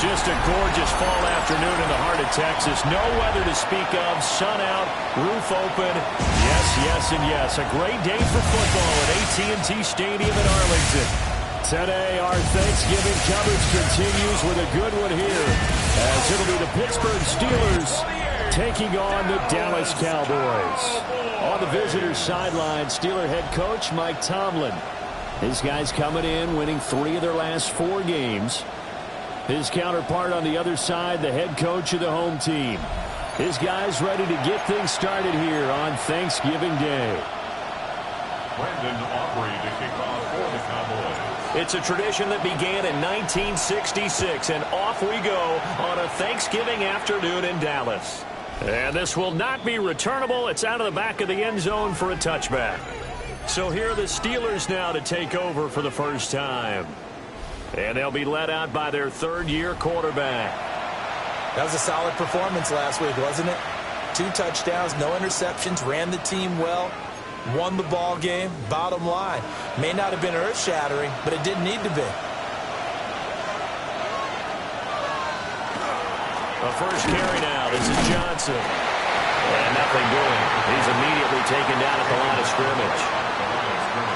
Just a gorgeous fall afternoon in the heart of Texas. No weather to speak of. Sun out, roof open. Yes, yes, and yes. A great day for football at AT&T Stadium in Arlington. Today, our Thanksgiving coverage continues with a good one here, as it'll be the Pittsburgh Steelers taking on the Dallas Cowboys. On the visitors' sideline, Steeler head coach Mike Tomlin. His guys coming in, winning 3 of their last 4 games. His counterpart on the other side, the head coach of the home team. His guys ready to get things started here on Thanksgiving Day. Brandon Aubrey to kick off for the Cowboys. It's a tradition that began in 1966, and off we go on a Thanksgiving afternoon in Dallas. And this will not be returnable. It's out of the back of the end zone for a touchback. So here are the Steelers now to take over for the first time. And they'll be led out by their third-year quarterback. That was a solid performance last week, wasn't it? 2 touchdowns, no interceptions, ran the team well, won the ball game. Bottom line, may not have been earth-shattering, but it didn't need to be. The first carry now. This is Johnson. And nothing doing. He's immediately taken down at the line of scrimmage.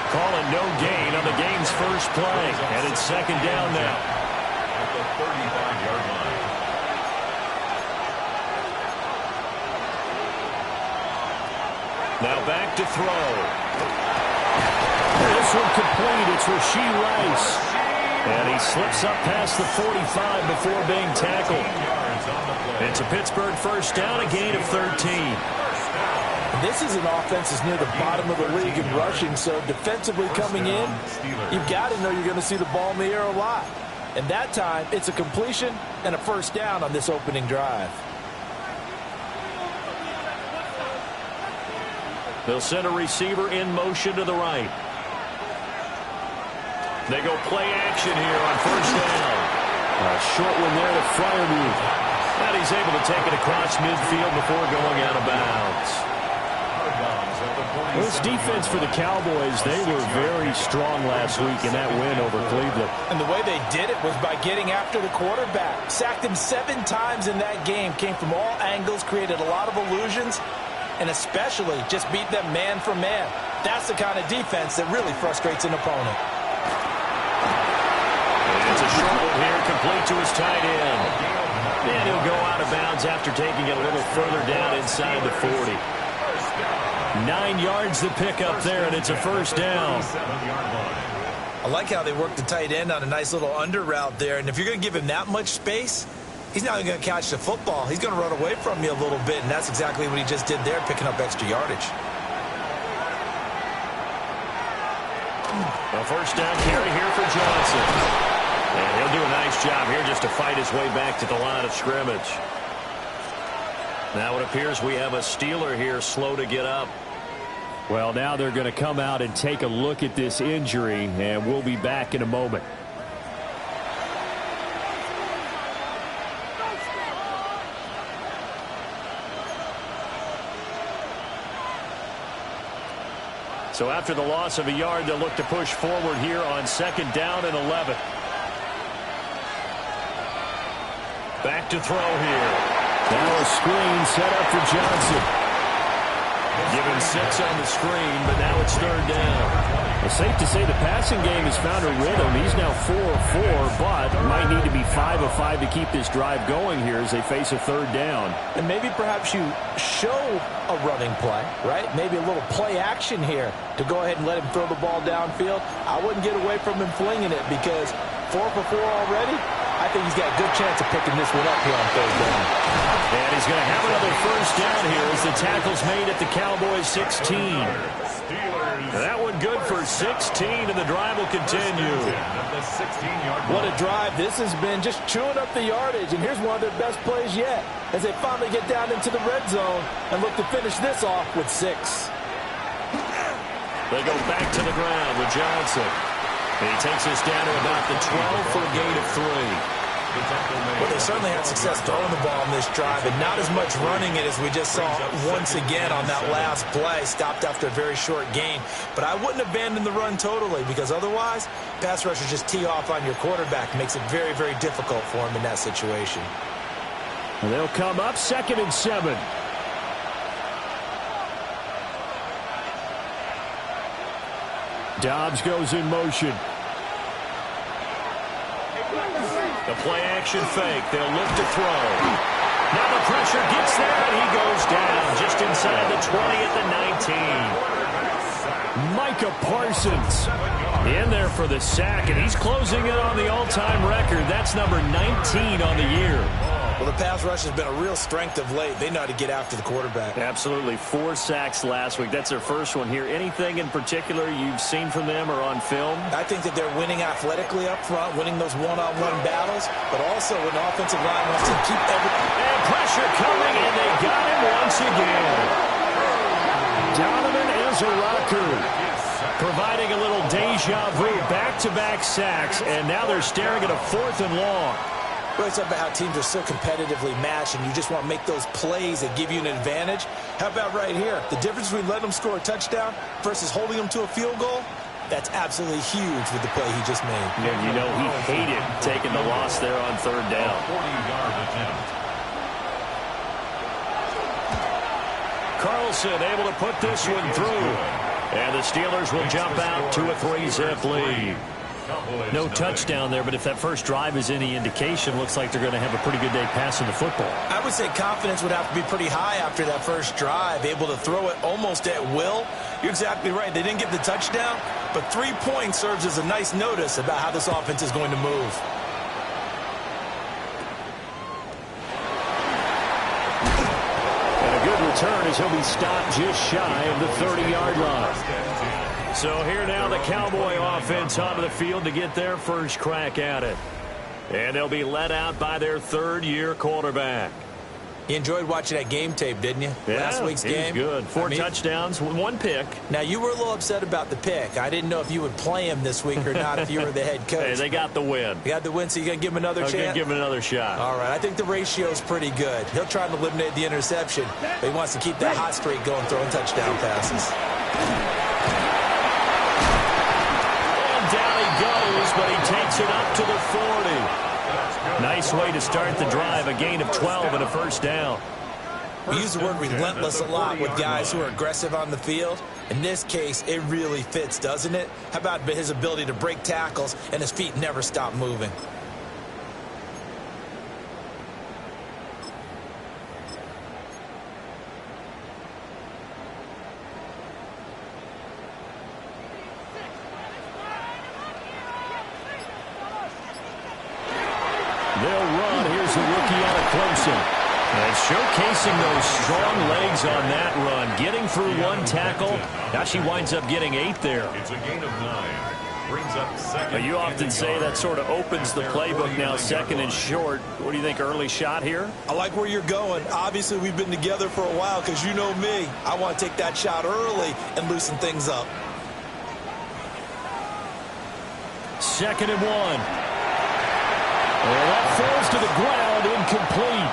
Calling no gain on the game's first play. And it's second down now. At the 35-yard line. Now back to throw. This one complete. It's Rashee Rice. And he slips up past the 45 before being tackled. It's a Pittsburgh first down, a gain of 13. This is an offense that's near the bottom of the league in rushing, so defensively coming in, you've got to know you're going to see the ball in the air a lot. And that time, it's a completion and a first down on this opening drive. They'll send a receiver in motion to the right. They go play action here on first down. A short one there to Freiermuth. And he's able to take it across midfield before going out of bounds. This defense for the Cowboys, they were very strong last week in that win over Cleveland. And the way they did it was by getting after the quarterback. Sacked him 7 times in that game. Came from all angles, created a lot of illusions, and especially just beat them man for man. That's the kind of defense that really frustrates an opponent. It's a short one here, complete to his tight end. And he'll go out of bounds after taking it a little further down inside the 40. 9 yards to pick up there, and it's a first down. I like how they work the tight end on a nice little under route there. And if you're going to give him that much space, he's not even going to catch the football. He's going to run away from you a little bit, and that's exactly what he just did there, picking up extra yardage. A first down carry here for Johnson. And he'll do a nice job here just to fight his way back to the line of scrimmage. Now it appears we have a Steeler here slow to get up. Well, now they're going to come out and take a look at this injury, and we'll be back in a moment. So after the loss of a yard, they'll look to push forward here on second down and 11. Back to throw here. Now a screen set up for Johnson. Given 6 on the screen, but now it's third down. It's safe to say the passing game has found a rhythm. He's now 4 of 4, but might need to be 5 of 5 to keep this drive going here as they face a third down. And maybe perhaps you show a running play, right? Maybe a little play action here to go ahead and let him throw the ball downfield. I wouldn't get away from him flinging it because 4 for 4 already. I think he's got a good chance of picking this one up here on third down. And he's going to have another first down here as the tackle's made at the Cowboys 16. That one good for 16, and the drive will continue. What a drive this has been, just chewing up the yardage. And here's one of their best plays yet as they finally get down into the red zone and look to finish this off with 6. They go back to the ground with Johnson. He takes us down to about the 12 for a gain of 3. Well, they certainly had success throwing the ball in this drive, and not as much running it as we just saw once again on that last play. Stopped after a very short gain. But I wouldn't abandon the run totally, because otherwise, pass rushers just tee off on your quarterback. Makes it very, very difficult for him in that situation. And they'll come up 2nd and 7. Dobbs goes in motion. The play action fake. They'll look to throw. Now the pressure gets there, and he goes down just inside the 20 at the 19. Micah Parsons in there for the sack, and he's closing in on the all-time record. That's number 19 on the year. Well, the pass rush has been a real strength of late. They know how to get after the quarterback. Absolutely. 4 sacks last week. That's their first one here. Anything in particular you've seen from them or on film? I think that they're winning athletically up front, winning those one-on-one battles, but also when the offensive line wants to keep everything. And pressure coming, and they got him once again. Donovan Ezeraku providing a little deja vu, back-to-back sacks, and now they're staring at a 4th and long. Well, it's about how teams are so competitively matched, and you just want to make those plays that give you an advantage. How about right here? The difference between letting them score a touchdown versus holding them to a field goal, that's absolutely huge with the play he just made. Yeah, you know, he hated taking the loss there on 3rd down. 40-yard attempt. Carlson able to put this one through. And the Steelers will jump out to a 3-zip lead. No touchdown there, but if that first drive is any indication, looks like they're going to have a pretty good day passing the football. I would say confidence would have to be pretty high after that first drive, able to throw it almost at will. You're exactly right. They didn't get the touchdown, but 3 points serves as a nice notice about how this offense is going to move. And a good return as he'll be stopped just shy of the 30-yard line. So here now the Cowboy offense onto the field to get their first crack at it. And they'll be led out by their 3rd-year quarterback. You enjoyed watching that game tape, didn't you? Yeah, Last week's game. Good. 4 touchdowns, 1 pick. Now, you were a little upset about the pick. I didn't know if you would play him this week or not if you were the head coach. Hey, they got the win. You got the win, so you're going to give him another chance? I'm going to give him another shot. All right, I think the ratio's pretty good. He'll try to eliminate the interception, but he wants to keep that hot streak going, throwing touchdown passes. Goes, but he takes it up to the 40. Nice way to start the drive. A gain of 12 and a first down. We use the word relentless a lot with guys who are aggressive on the field. In this case, it really fits, doesn't it? How about his ability to break tackles and his feet never stop moving? They'll run. Here's the rookie out of Clemson. And showcasing those strong legs on that run. Getting through 1 tackle. Now she winds up getting 8 there. It's a gain of 9. Brings up 2nd. You often say that sort of opens the playbook now, 2nd and short. What do you think, early shot here? I like where you're going. Obviously, we've been together for a while because you know me. I want to take that shot early and loosen things up. 2nd and 1. And that falls to the ground, incomplete.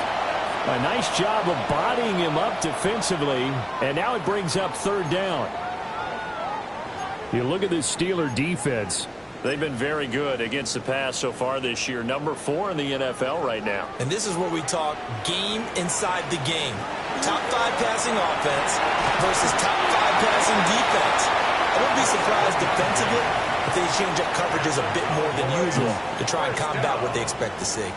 A nice job of bodying him up defensively, and now it brings up 3rd down. You look at this Steeler defense. They've been very good against the pass so far this year. Number 4 in the NFL right now. And this is where we talk game inside the game. Top 5 passing offense versus top 5 passing defense. I wouldn't be surprised defensively if they change up coverages a bit more than usual to try and combat what they expect to see.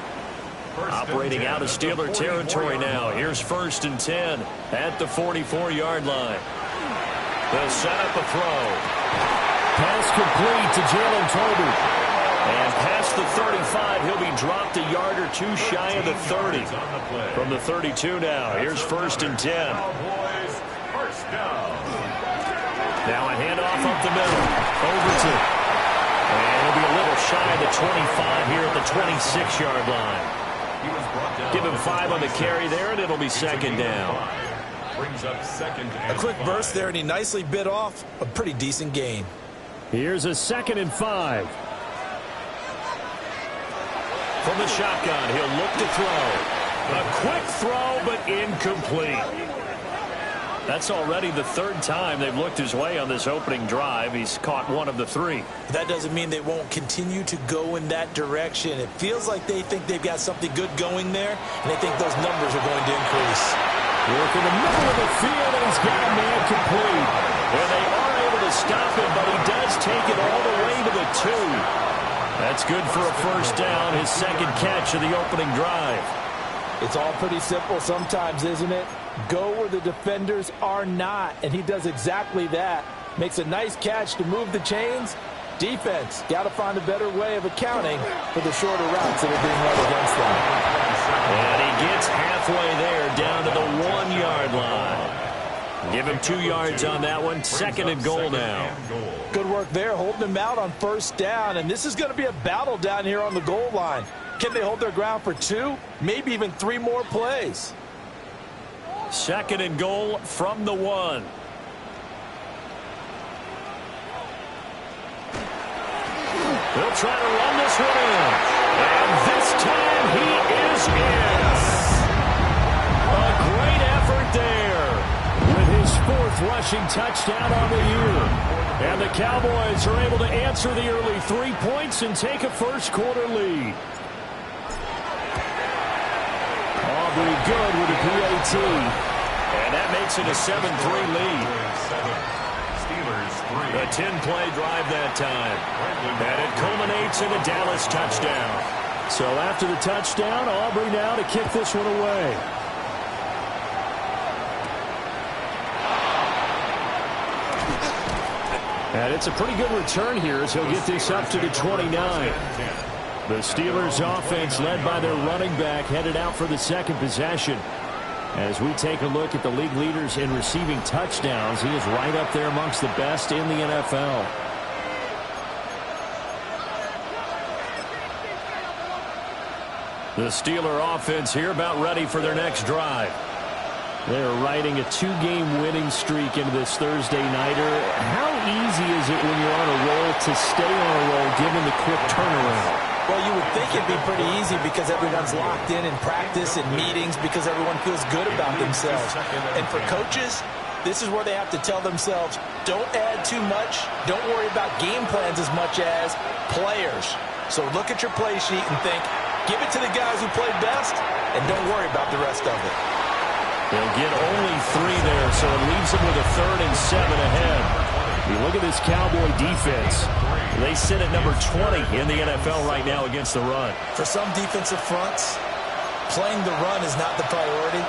Operating out of Steeler territory now. Here's 1st and 10 at the 44-yard line. They'll set up a throw. Pass complete to Jalen Tolbert. And past the 35, he'll be dropped a yard or 2 shy of the 30. From the 32 now. Here's 1st and 10. Now a handoff up the middle. Overton. And he'll be a little shy of the 25 here at the 26-yard line. Give him 5 on the carry there, and it'll be 2nd down. A quick burst there, and he nicely bit off a pretty decent gain. Here's a 2nd and 5. From the shotgun, he'll look to throw. A quick throw, but incomplete. That's already the third time they've looked his way on this opening drive. He's caught one of the three. That doesn't mean they won't continue to go in that direction. It feels like they think they've got something good going there, and they think those numbers are going to increase. Work in the middle of the field, and he's got a man complete. And they are able to stop him, but he does take it all the way to the 2. That's good for a first down, his second catch of the opening drive. It's all pretty simple sometimes, isn't it? Go where the defenders are not, and he does exactly that. Makes a nice catch to move the chains. Defense, got to find a better way of accounting for the shorter routes that are being run against them. And he gets halfway there, down to the 1-yard line. Give him 2 yards on that one. Second and goal now. Good work there, holding him out on first down, and this is going to be a battle down here on the goal line. Can they hold their ground for 2, maybe even 3 more plays? Second and goal from the 1. He'll try to run this one in. And this time he is in. A great effort there with his 4th rushing touchdown on the year. And the Cowboys are able to answer the early 3 points and take a first-quarter lead. Aubrey good with a PAT. And that makes it a 7-3 lead. A 10-play drive that time. And it culminates in a Dallas touchdown. So after the touchdown, Aubrey now to kick this one away. And it's a pretty good return here as he'll get this up to the 29. The Steelers offense led by their running back headed out for the second possession. As we take a look at the league leaders in receiving touchdowns, he is right up there amongst the best in the NFL. The Steeler offense here about ready for their next drive. They're riding a 2-game winning streak into this Thursday nighter. How easy is it when you're on a roll to stay on a roll given the quick turnaround? Well, you would think it'd be pretty easy because everyone's locked in practice and meetings because everyone feels good about themselves. And for coaches, this is where they have to tell themselves, don't add too much, don't worry about game plans as much as players. So look at your play sheet and think, give it to the guys who played best, and don't worry about the rest of it. They'll get only 3 there, so it leaves them with a 3rd and 7 ahead. You look at this Cowboy defense. They sit at number 20 in the NFL right now against the run. For some defensive fronts, playing the run is not the priority.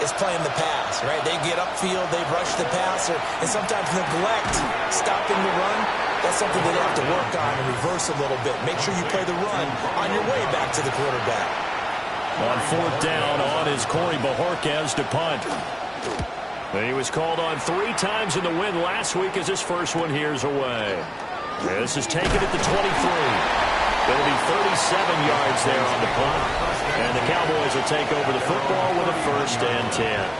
It's playing the pass, right? They get upfield, they rush the passer, and sometimes neglect stopping the run. That's something they have to work on and reverse a little bit. Make sure you play the run on your way back to the quarterback. On 4th down on is Corey Bajorquez to punt. He was called on 3 times in the win last week as his first one here's away. This is taken at the 23. It'll be 37 yards there on the punt. And the Cowboys will take over the football with a 1st and 10.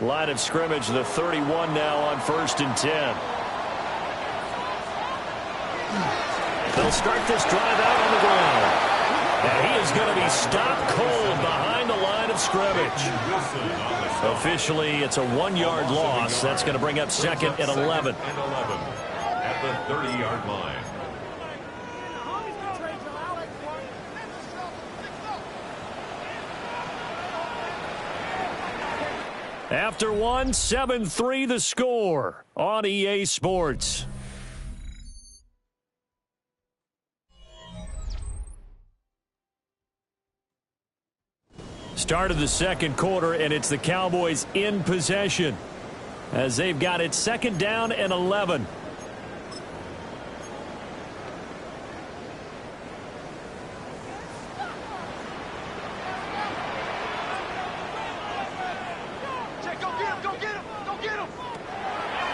Line of scrimmage, the 31 now on 1st and 10. They'll start this drive out on the ground. And he is going to be stopped cold behind the line of scrimmage. Officially, it's a 1-yard loss. That's going to bring up 2nd and 11. At the 30-yard line. After 1, 7-3 the score on EA Sports. Start of the second quarter, and it's the Cowboys in possession as they've got it 2nd down and 11.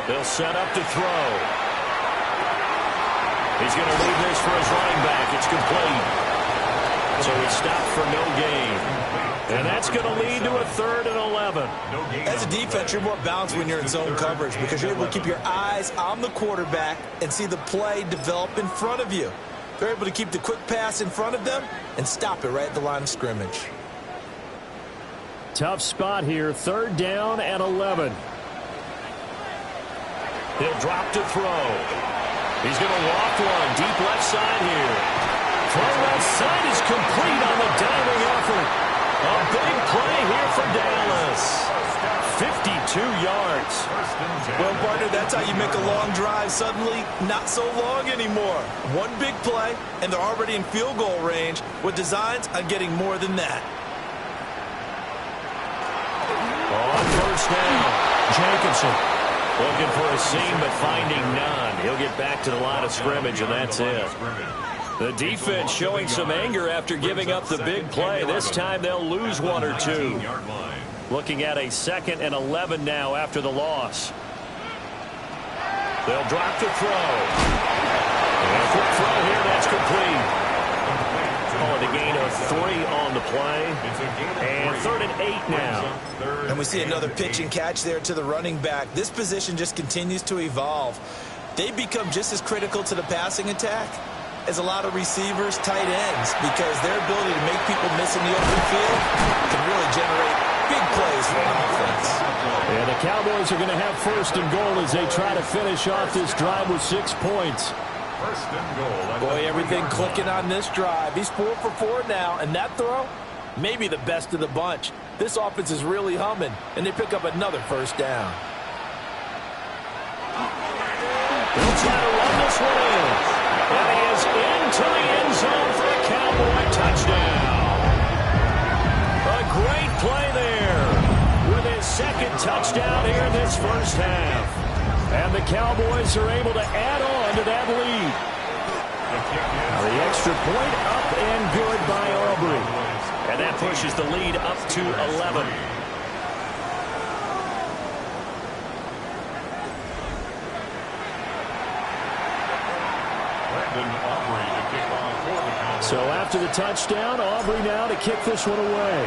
They'll set up to throw. He's going to leave this for his running back. It's complete. So he stopped for no gain. And that's going to lead to a 3rd and 11. As a defense, you're more balanced when you're in zone coverage because you're able to keep your eyes on the quarterback and see the play develop in front of you. They're able to keep the quick pass in front of them and stop it right at the line of scrimmage. Tough spot here, 3rd down and 11. He'll drop to throw. He's going to walk one deep left side here. Throw left side is complete on the diving effort. A big play here for Dallas. 52 yards. Well, partner, that's how you make a long drive suddenly not so long anymore. One big play, and they're already in field goal range with designs on getting more than that. On 1st down, Jacobson looking for a seam but finding none. He'll get back to the line of scrimmage, and that's it. The defense showing some anger after giving up the big play. This time they'll lose 1 or 2. Looking at a 2nd and 11 now after the loss. They'll drop to throw. And a quick throw here, that's complete. Calling a gain of 3 on the play. And 3rd and 8 now. And we see another pitch and catch there to the running back. This position just continues to evolve. They become just as critical to the passing attack as a lot of receivers, tight ends, because their ability to make people miss in the open field can really generate big plays for an offense. And the Cowboys are going to have 1st and goal as they try to finish off this drive with 6 points. 1st and goal. Boy, everything clicking on this drive. He's 4 for 4 now, and that throw, maybe the best of the bunch. This offense is really humming, and they pick up another 1st down. He'll try to run this one in. And he is into the end zone for a Cowboy touchdown. A great play there with his 2nd touchdown here in this 1st half. And the Cowboys are able to add on to that lead. Now the extra point up and good by Aubrey. And that pushes the lead up to 11. So after the touchdown, Aubrey now to kick this one away.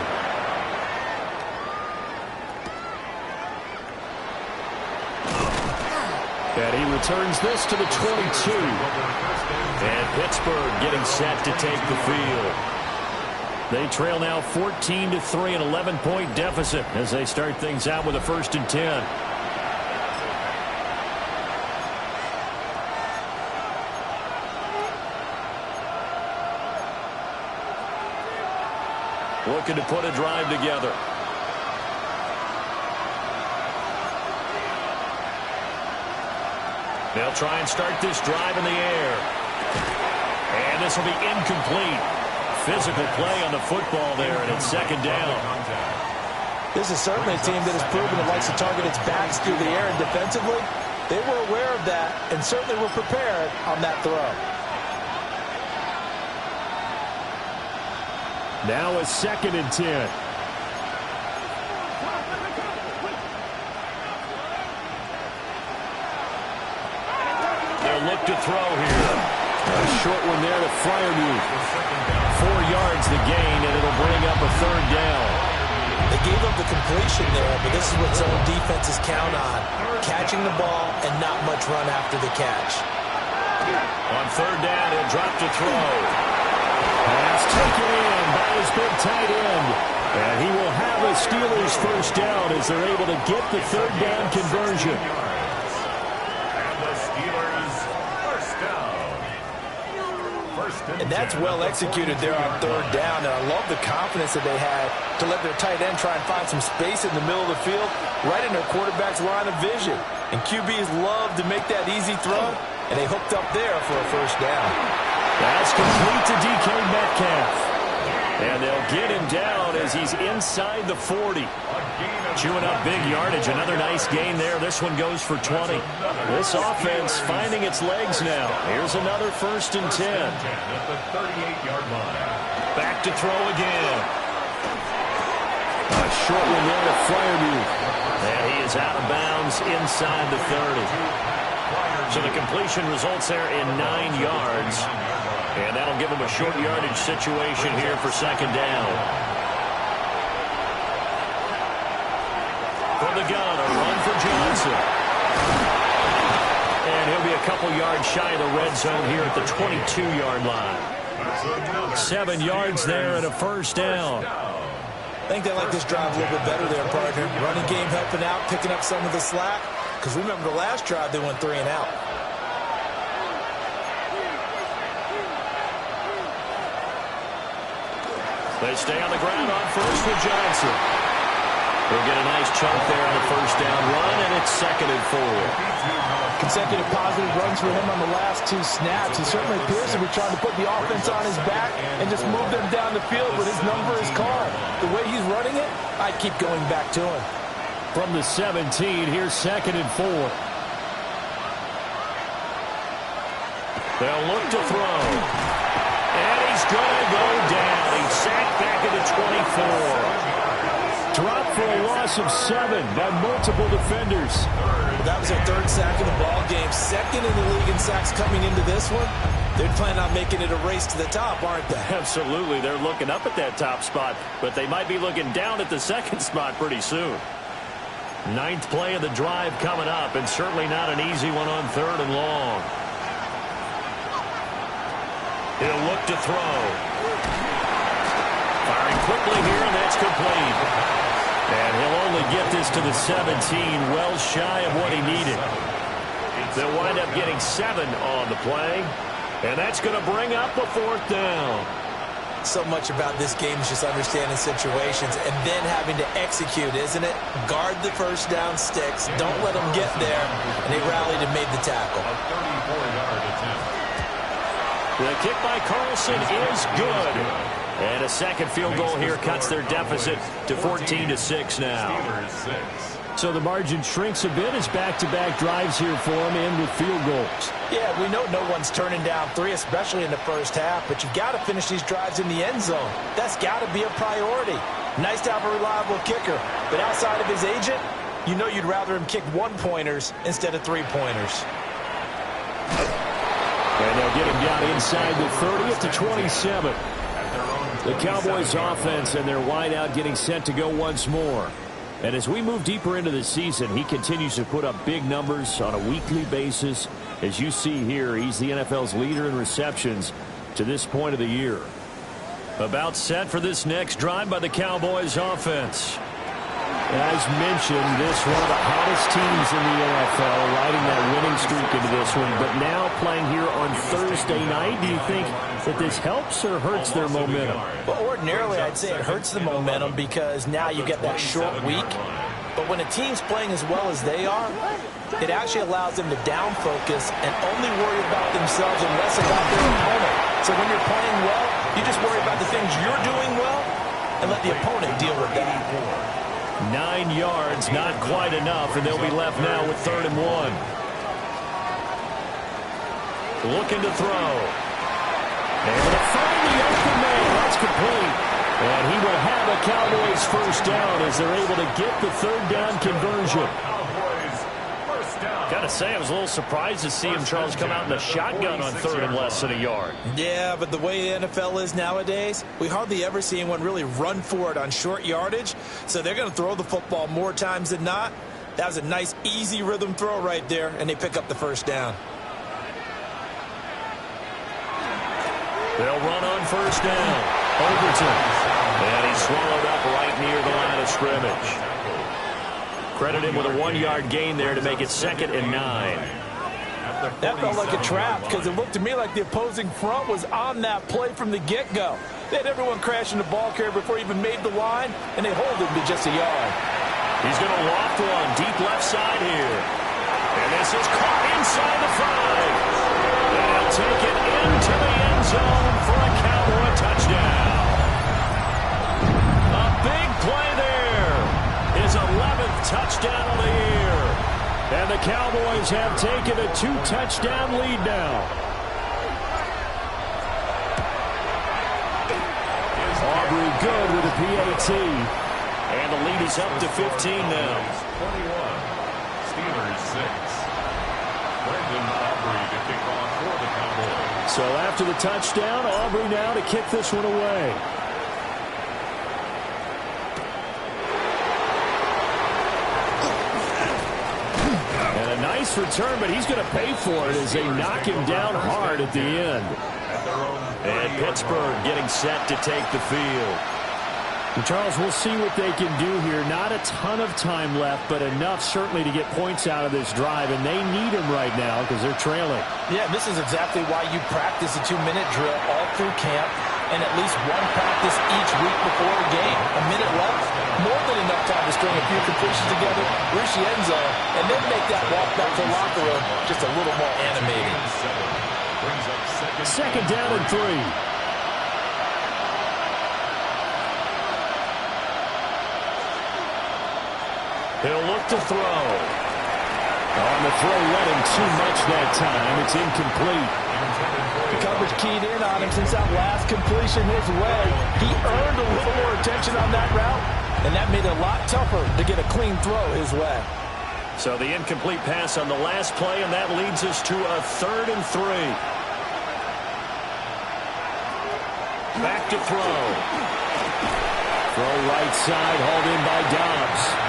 And he returns this to the 22. And Pittsburgh getting set to take the field. They trail now 14-3, an 11-point deficit as they start things out with a 1st and 10. Looking to put a drive together. They'll try and start this drive in the air. And this will be incomplete. Physical play on the football there, and it's 2nd down. This is certainly a team that has proven it likes to target its backs through the air, and defensively, they were aware of that and certainly were prepared on that throw. Now a 2nd and 10. They'll look to throw here. A short one there to Freiermuth. 4 yards the gain, and it'll bring up a 3rd down. They gave up the completion there, but this is what zone defenses count on. Catching the ball and not much run after the catch. On 3rd down, he'll drop to throw. Pass taken in by his big tight end. And he will have a Steelers 1st down as they're able to get the 3rd down conversion. And the Steelers 1st down. And that's well executed there on 3rd down. And I love the confidence that they had to let their tight end try and find some space in the middle of the field, right in their quarterback's line of vision. And QBs love to make that easy throw, and they hooked up there for a 1st down. That's complete to DK Metcalf. And they'll get him down as he's inside the 40. Chewing up big yardage. Another nice gain there. This one goes for 20. This offense finding its legs now. Here's another 1st and 10. At the 38-yard line. Back to throw again. A short one there to Freiermuth. And he is out of bounds inside the 30. So the completion results there in 9 yards. And that'll give them a short yardage situation here for second down. From the gun, a run for Johnson. And he'll be a couple yards shy of the red zone here at the 22-yard line. 7 yards there and a first down. I think they like this drive a little bit better there, partner. Running game helping out, picking up some of the slack. Because remember the last drive, they went 3 and out. They stay on the ground on first with Johnson. They'll get a nice chunk there on the first down run, and it's 2nd and 4. Consecutive positive runs for him on the last 2 snaps. He certainly appears to be trying to put the offense on his back and just move them down the field, but his number is called. The way he's running it, I'd keep going back to him. From the 17, here's 2nd and 4. They'll look to throw. And he's going to go down. He's sacked back at the 24. Dropped for a loss of 7 by multiple defenders. That was their 3rd sack of the ball game. 2nd in the league in sacks coming into this one. They're planning on making it a race to the top, aren't they? Absolutely. They're looking up at that top spot, but they might be looking down at the 2nd spot pretty soon. 9th play of the drive coming up, and certainly not an easy one on 3rd and long. He'll look to throw. Firing quickly here, and that's complete. And he'll only get this to the 17, well shy of what he needed. They'll wind up getting 7 on the play, and that's going to bring up a 4th down. So much about this game is just understanding situations and then having to execute, isn't it? Guard the first down sticks. Don't let them get there. And they rallied and made the tackle. A 34-yard attempt. The kick by Carlson is good. And a 2nd field goal here cuts their deficit to 14-6 now. So the margin shrinks a bit as back-to-back drives here for them and with field goals. Yeah, we know no one's turning down 3, especially in the first half, but you've got to finish these drives in the end zone. That's got to be a priority. Nice to have a reliable kicker, but outside of his agent, you know you'd rather him kick 1-pointers instead of 3-pointers. And they'll get him down inside the 30 at the 27. The Cowboys offense and their wideout getting set to go once more. And as we move deeper into the season, he continues to put up big numbers on a weekly basis. As you see here, he's the NFL's leader in receptions to this point of the year. About set for this next drive by the Cowboys offense. As mentioned, this one of the hottest teams in the NFL, riding that winning streak into this one, but now playing here on Thursday night. Do you think that this helps or hurts their momentum? Well, ordinarily, I'd say it hurts the momentum because now you get that short week. But when a team's playing as well as they are, it actually allows them to down focus and only worry about themselves and less about their opponent. So when you're playing well, you just worry about the things you're doing well and let the opponent deal with that. 9 yards, not quite enough, and they'll be left now with 3rd and 1. Looking to throw. And to find the open man, that's complete. And he will have a Cowboys first down as they're able to get the 3rd down conversion. Gotta say, I was a little surprised to see him, Charles, come out in the shotgun on 3rd and less than a yard. Yeah, but the way the NFL is nowadays, we hardly ever see anyone really run for it on short yardage. So they're going to throw the football more times than not. That was a nice, easy rhythm throw right there, and they pick up the first down. They'll run on first down. Overton. And he's swallowed up right near the line of scrimmage. Credit him with a 1-yard gain there to make it 2nd and 9. That felt like a trap because it looked to me like the opposing front was on that play from the get-go. They had everyone crashing the ball carrier before he even made the line, and they hold him to just a yard. He's going to loft one deep left side here. And this is caught inside the 5. And he'll take it into the end zone for a Cowboy touchdown. A big play there. His 11th touchdown of the year. And the Cowboys have taken a 2-touchdown lead now. Aubrey good with a PAT. And the lead is up to 15 now. 21. Steelers 6. Aubrey to kick off for the Cowboys. So after the touchdown, Aubrey now to kick this one away. And a nice return, but he's going to pay for it as they knock him down hard at the end. And Pittsburgh getting set to take the field. And Charles, we'll see what they can do here. Not a ton of time left, but enough certainly to get points out of this drive, and they need them right now because they're trailing. Yeah, this is exactly why you practice a 2-minute drill all through camp and at least one practice each week before a game. A minute left, more than enough time to string a few completions together, reach the end zone, and then make that walk back to the locker room just a little more animated. Second down and 3. He'll look to throw. On the throw, let him too much that time. It's incomplete. The coverage keyed in on him since that last completion his way. He earned a little more attention on that route, and that made it a lot tougher to get a clean throw his way. So the incomplete pass on the last play, and that leads us to a 3rd and 3. Back to throw. Throw right side, hauled in by Dobbs.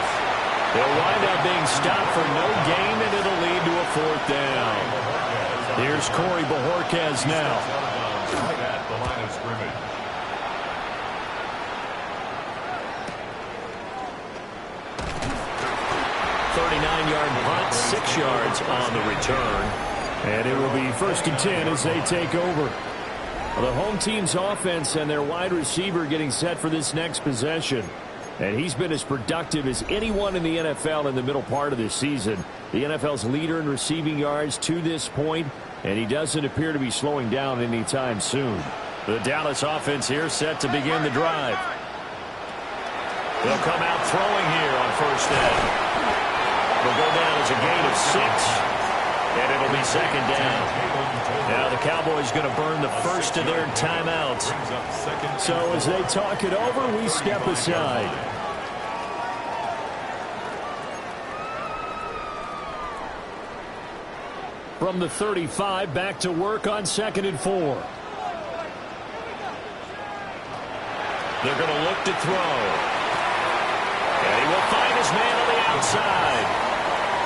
They'll wind up being stopped for no gain, and it'll lead to a 4th down. Here's Corey Bojorquez now. Right at the line of scrimmage. .39-yard punt, 6 yards on the return. And it will be 1st and 10 as they take over. The home team's offense and their wide receiver getting set for this next possession. And he's been as productive as anyone in the NFL in the middle part of this season. The NFL's leader in receiving yards to this point, and he doesn't appear to be slowing down anytime soon. The Dallas offense here set to begin the drive. They'll come out throwing here on 1st down. They'll go down as a gain of 6, and it'll be 2nd down. Now the Cowboys going to burn the first of their timeouts. So as they talk it over, we step aside. From the 35, back to work on 2nd and 4. They're going to look to throw. And he will find his man on the outside.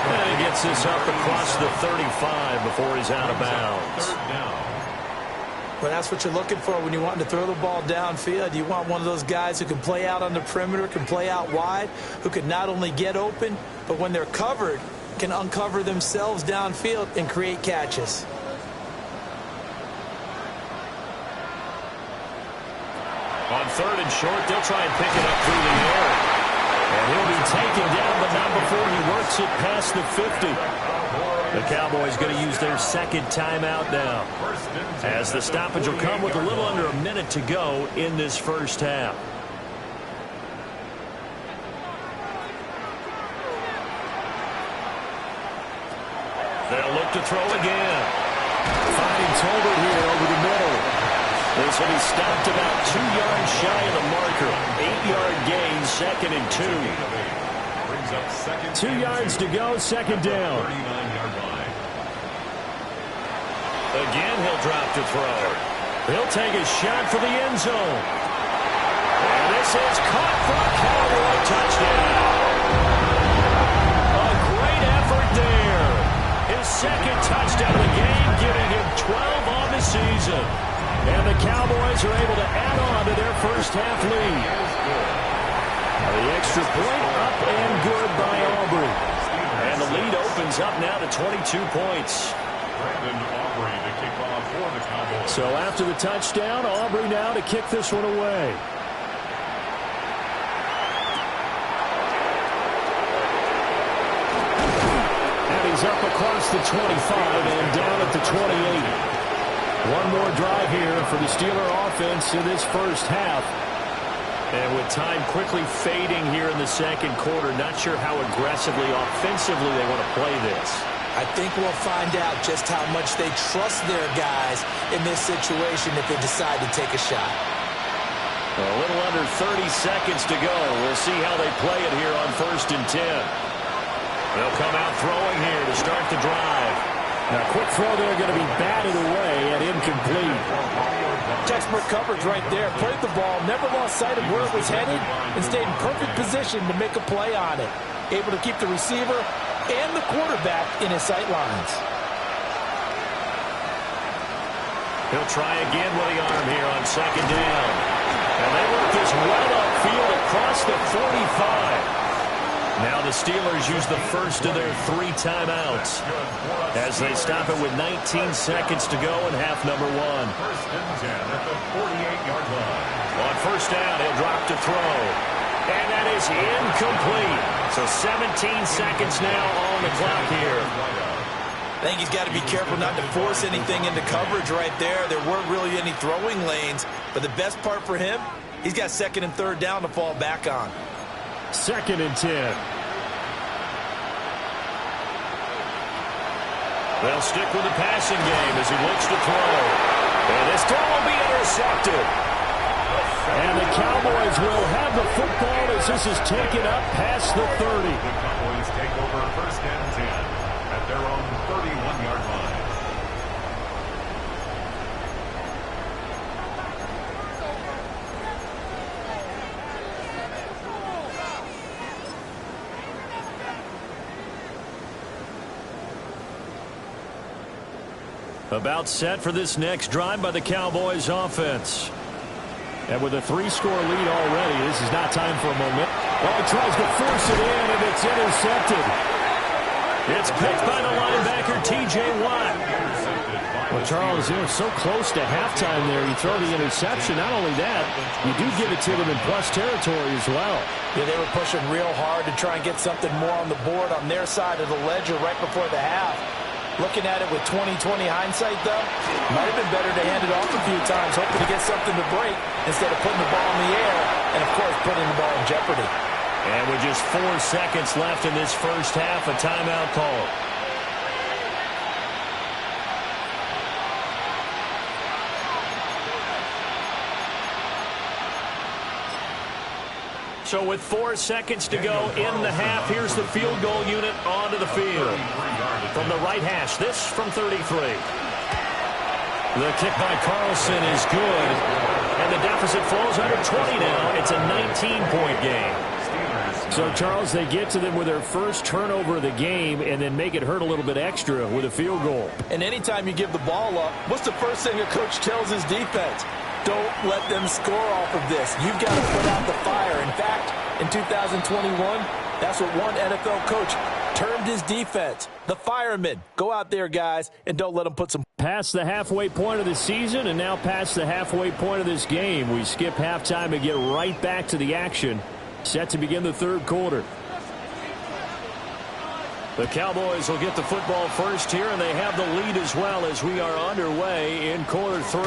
And he gets this up across the 35 before he's out of bounds. Well, that's what you're looking for when you want to throw the ball downfield. You want one of those guys who can play out on the perimeter, can play out wide, who can not only get open, but when they're covered, can uncover themselves downfield and create catches. On 3rd and short, they'll try and pick it up through the air. And he'll be taken down, but not before he works it past the 50. The Cowboys going to use their 2nd timeout now, as the stoppage will come with a little under a minute to go in this first half. They'll look to throw again. Finding Tolbert here over the middle. This will be stopped about 2 yards shy of the marker. 8-yard gain, 2nd and 2. 2 yards to go, 2nd down. Again, he'll drop to throw. He'll take a shot for the end zone. And this is caught for a Cowboy touchdown. A great effort there. His 2nd touchdown of the game, giving him 12 on the season. And the Cowboys are able to add on to their first half lead. The extra point up and good by Aubrey. And the lead opens up now to 22 points. Aubrey to kick off for the Cowboys. So after the touchdown, Aubrey now to kick this one away. And he's up across the 25 and down at the 28. One more drive here for the Steeler offense in this first half. And with time quickly fading here in the 2nd quarter, not sure how aggressively, offensively they want to play this. I think we'll find out just how much they trust their guys in this situation if they decide to take a shot. A little under 30 seconds to go. We'll see how they play it here on 1st and 10. They'll come out throwing here to start the drive. Now, quick throw there going to be batted away and incomplete. Textbook coverage right there. Played the ball, never lost sight of where it was headed, and stayed in perfect position to make a play on it. Able to keep the receiver and the quarterback in his sight lines. He'll try again with the arm here on second down. And they work this well upfield across the 45. Now the Steelers use the first of their 3 timeouts as they stop it with 19 seconds to go in half number 1. First and 10 at the 48-yard line. On first down, he'll drop to throw. And that is incomplete. So 17 seconds now on the clock here. I think he's got to be careful not to force anything into coverage right there. There weren't really any throwing lanes. But the best part for him, he's got second and third down to fall back on. Second and 10. They'll stick with the passing game as he looks to throw. And this throw will be intercepted. And the Cowboys will have the football as this is taken up past the 30. The Cowboys take over first and 10 at their own 31-yard line. About set for this next drive by the Cowboys offense. And with a 3-score lead already, this is not time for a moment. Oh, he tries to force it in, and it's intercepted. It's picked by the linebacker, T.J. Watt. Well, Charles, so close to halftime there. You throw the interception. Not only that, you do give it to them in plus territory as well. Yeah, they were pushing real hard to try and get something more on the board on their side of the ledger right before the half. Looking at it with 20/20 hindsight, though, might have been better to hand it off a few times, hoping to get something to break instead of putting the ball in the air and, of course, putting the ball in jeopardy. And with just 4 seconds left in this first half, a timeout call. So with 4 seconds to go in the half, here's the field goal unit onto the field. From the right hash, this from 33. The kick by Carlson is good. And the deficit falls under 20 now. It's a 19-point game. So, Charles, they get to them with their first turnover of the game and then make it hurt a little bit extra with a field goal. And anytime you give the ball up, what's the first thing a coach tells his defense? Don't let them score off of this. You've got to put out the fire. In fact, in 2021, that's what one NFL coach termed his defense. The firemen. Go out there, guys, and don't let them put some. Past the halfway point of the season and now past the halfway point of this game. We skip halftime and get right back to the action. Set to begin the third quarter. The Cowboys will get the football first here, and they have the lead as well as we are underway in quarter 3.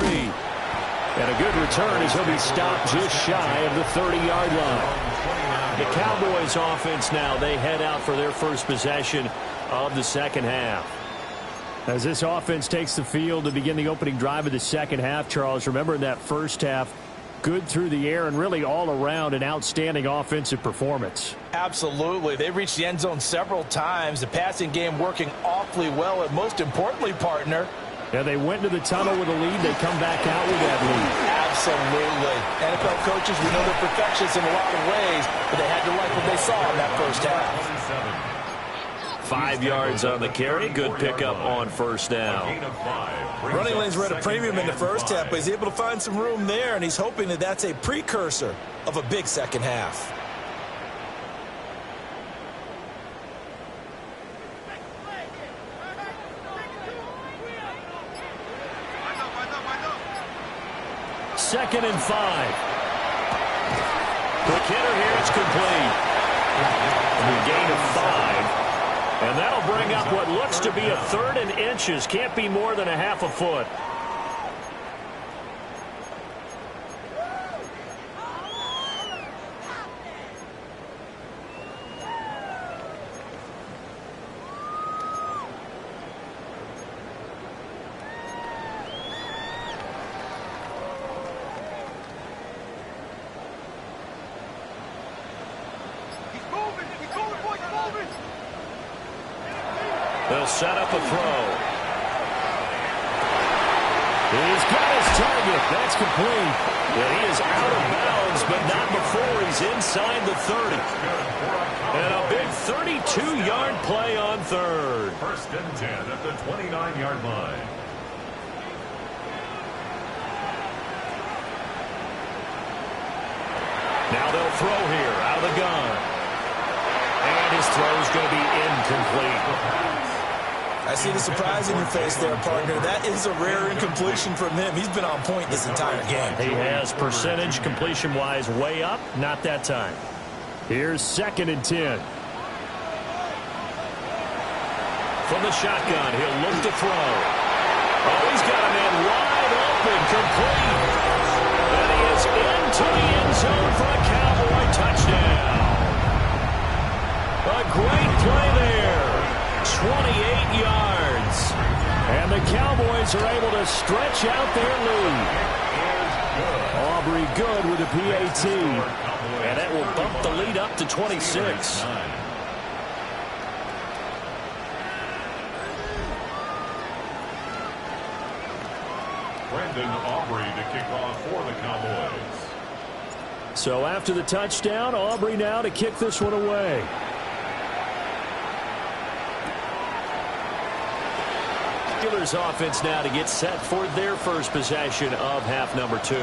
And a good return as he'll be stopped just shy of the 30-yard line. The Cowboys offense now, they head out for their first possession of the second half. As this offense takes the field to begin the opening drive of the second half, Charles, remember in that first half, good through the air and really all around an outstanding offensive performance. Absolutely. They reached the end zone several times. The passing game working awfully well. And most importantly, partner, yeah, they went to the tunnel with a lead. They come back out with that lead. Absolutely. NFL coaches, we know they're perfectionists in a lot of ways, but they had to like what they saw in that first half. 5 yards on the carry. Good pickup on first down. Running lanes were at a premium in the first half, but he's able to find some room there, and he's hoping that that's a precursor of a big second half. Second and 5. Quick hitter here. It's complete. A gain of 5. And that'll bring up what looks to be a third and inches. Can't be more than a half a foot. They'll set up a throw. He's got his target. That's complete. And he is out of bounds, but not before he's inside the 30. And a big 32-yard play on third. First and 10 at the 29-yard line. Now they'll throw here out of the gun. And his throw is going to be incomplete. I see the surprise in your face there, partner. That is a rare incompletion from him. He's been on point this entire game. He has percentage completion-wise way up. Not that time. Here's 2nd and 10. From the shotgun, he'll look to throw. Oh, he's got a man wide open, complete. And he is into the end zone for a Cowboy touchdown. A great play there. 28 yards. And the Cowboys are able to stretch out their lead. Aubrey good with a PAT. And that will bump the lead up to 26. Brandon Aubrey to kick off for the Cowboys. So after the touchdown, Aubrey now to kick this one away. Steelers offense now to get set for their first possession of half number 2.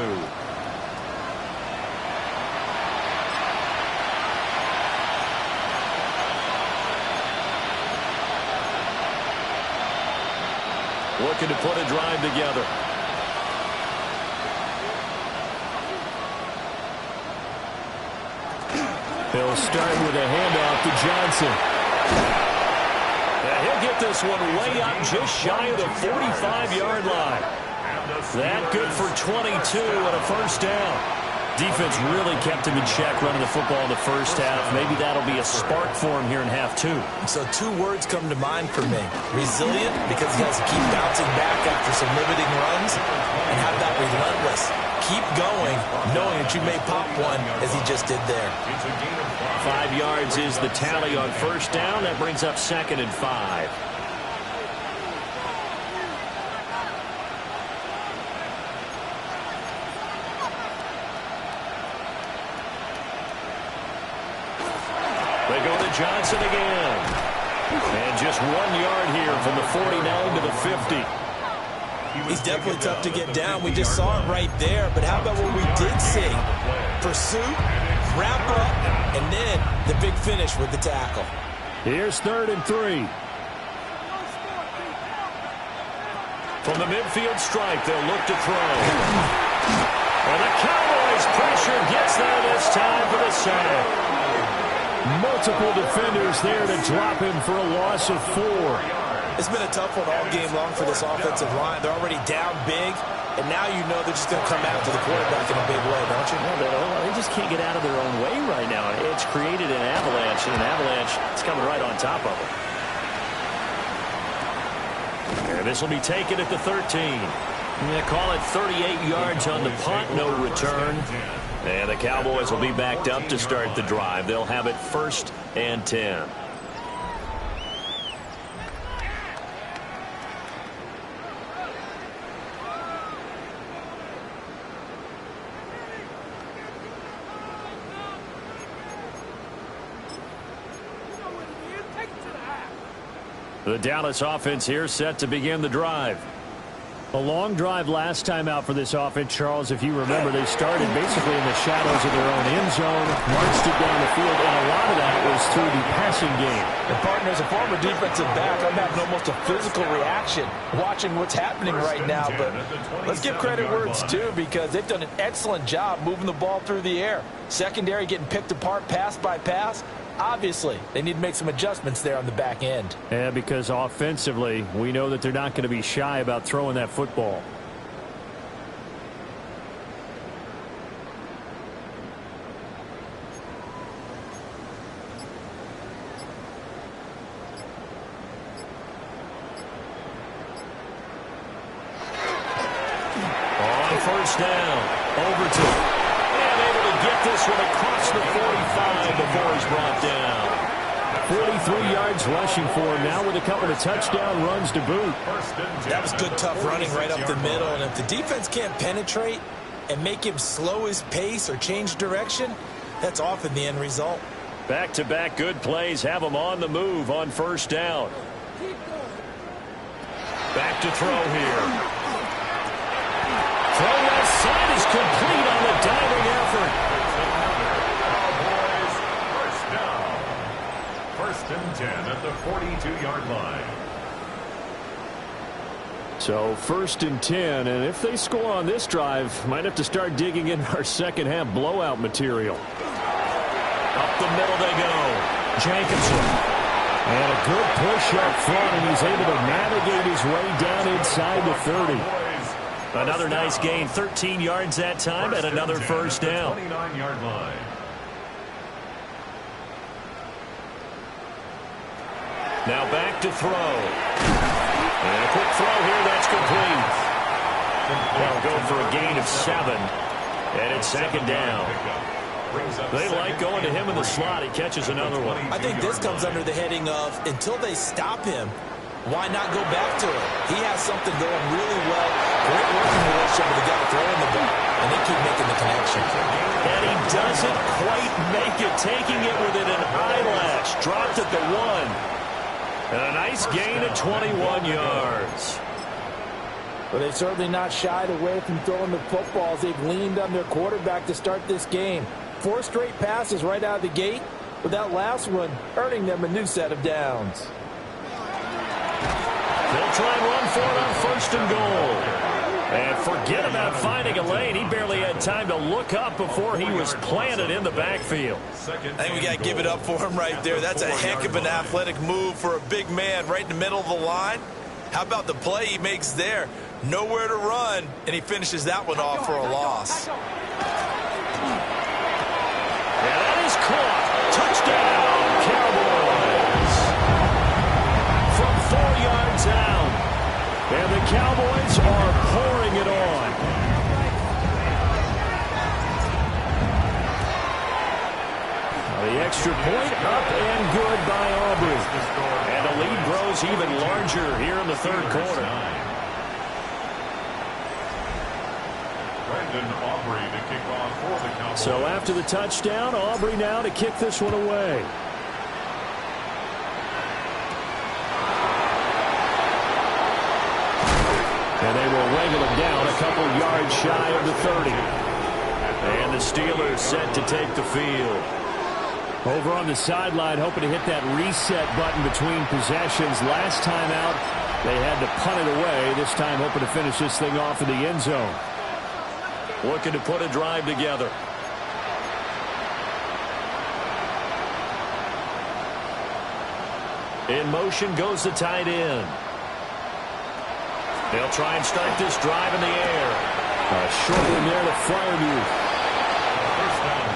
Looking to put a drive together. He'll start with a handoff to Johnson. He'll get this one way up just shy of the 45-yard line. That good for 22 and a first down. Defense really kept him in check running the football in the first half. Maybe that'll be a spark for him here in half 2. So 2 words come to mind for me. Resilient, because he has to keep bouncing back after some limiting runs. And how about relentless? Keep going, knowing that you may pop one as he just did there. 5 yards is the tally on first down. That brings up 2nd and 5. They go to Johnson again. And just 1 yard here from the 49 to the 50. He's definitely tough to get down. We just saw it right there. But how about what we did see? Pursuit, wrap up, and then the big finish with the tackle. Here's 3rd and 3. From the midfield stripe, they'll look to throw. And the Cowboys pressure gets there this time for the sack. Multiple defenders there to drop him for a loss of 4. It's been a tough one all game long for this offensive line. They're already down big, and now you know they're just going to come after the quarterback in a big way, don't you? No, they just can't get out of their own way right now. It's created an avalanche, and an avalanche is coming right on top of them. And this will be taken at the 13. They call it 38 yards on the punt, no return. And the Cowboys will be backed up to start the drive. They'll have it 1st and 10. The Dallas offense here set to begin the drive. A long drive last time out for this offense, Charles. If you remember, they started basically in the shadows of their own end zone, marched it down the field, and a lot of that was through the passing game. And partner, as a former defensive back, I'm having almost a physical reaction watching what's happening right now. But let's give credit where it's due, because they've done an excellent job moving the ball through the air. Secondary getting picked apart pass by pass. Obviously, they need to make some adjustments there on the back end. Yeah, because offensively, we know that they're not going to be shy about throwing that football. On first down, Overton. And able to get this one across the 45 before he's brought down. 43 yards rushing for him now with a couple of touchdown runs to boot. That was good, tough running right up the middle. And if the defense can't penetrate and make him slow his pace or change direction, that's often the end result. Back-to-back good plays have him on the move on first down. Back to throw here. Throw left side is complete on the diving effort. First and 10 at the 42-yard line. So first and 10, and if they score on this drive, might have to start digging in our second half blowout material. Up the middle they go. Jenkinson. And a good push up front, and he's able to navigate his way down inside the 30. Another nice gain, 13 yards that time, and another first down. 29-yard line. Now back to throw. And a quick throw here, that's complete. They'll go for a gain of 7. And it's second down. They like going to him in the slot. He catches another one. I think this comes under the heading of, until they stop him, why not go back to it? He has something going really well. Great working relationship with the guy throwing the ball. And they keep making the connection. And he doesn't quite make it, taking it within an eyelash. Dropped at the 1. And a nice gain of 21 yards. But they've certainly not shied away from throwing the footballs. They've leaned on their quarterback to start this game. 4 straight passes right out of the gate, with that last one earning them a new set of downs. They'll try and run for it on first and goal. And forget about finding a lane. He barely had time to look up before he was planted in the backfield. I think we got to give it up for him right there. That's a heck of an athletic move for a big man right in the middle of the line. How about the play he makes there? Nowhere to run, and he finishes that one off for a loss. And that is caught. Touchdown, Cowboys. From 4 yards out. And the Cowboys are pouring it on. The extra point up and good by Aubrey. And the lead grows even larger here in the third quarter. Aubrey to kick off for the Cowboys. So after the touchdown, Aubrey now to kick this one away. And they will wrangle him down a couple yards shy of the 30. And the Steelers set to take the field. Over on the sideline, hoping to hit that reset button between possessions. Last time out, they had to punt it away. This time hoping to finish this thing off in the end zone. Looking to put a drive together. In motion goes the tight end. They'll try and start this drive in the air. Short one there to Freiermuth.